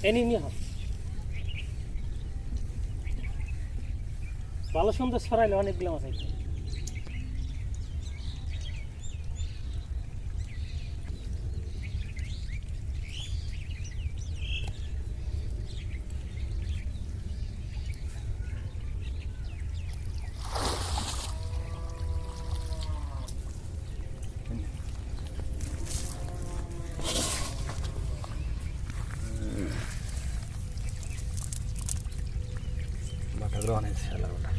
any নিয়ে হয় ভালো সুন্দর ছড়াইলে অনেকগুলো মাছ আছে বাটাগুলো অনেক খেলা ওটা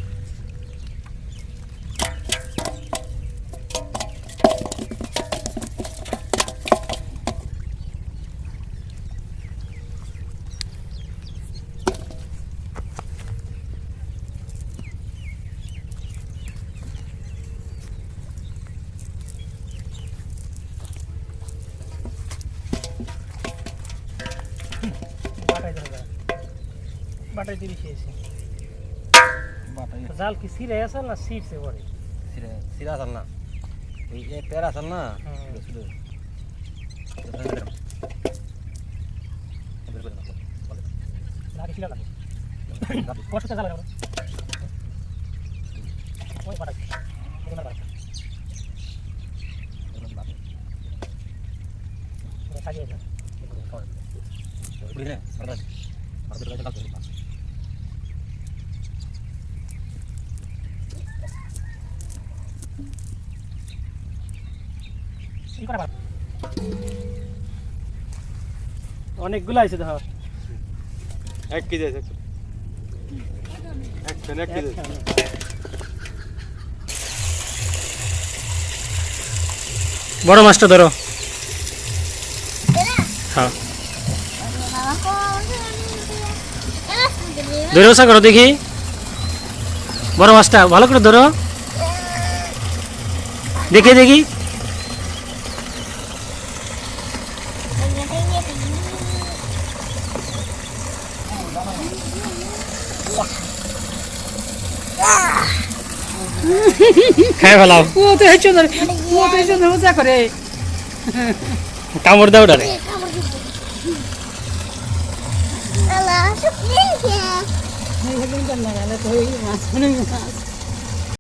বাটাই দিয়ে বেশি বাটাই জাল কি সিরে আছে না সিটসে পড়ে সিরা আসাল না ওই পেয়ারা আসাল না শুধু লাগে সিরা লাগে কষ্ট জাল লাগে ওই বাটাই ওই বাটাই সাজিয়ে দাও বুঝলে বাটাই বাটাই কাজ করতে অনেকগুলো আছে দেখো 1 কেজি আছে 1 কেজি বড় মাছটা ধরো হ্যাঁ ধরো সাগর দেখি বড় মাছটা ভালো করে ধরো দেখি দেখি খাই ফেলাও ও তো হেঁচো ধরে মজা করে কামড় দাও ডারে Alas,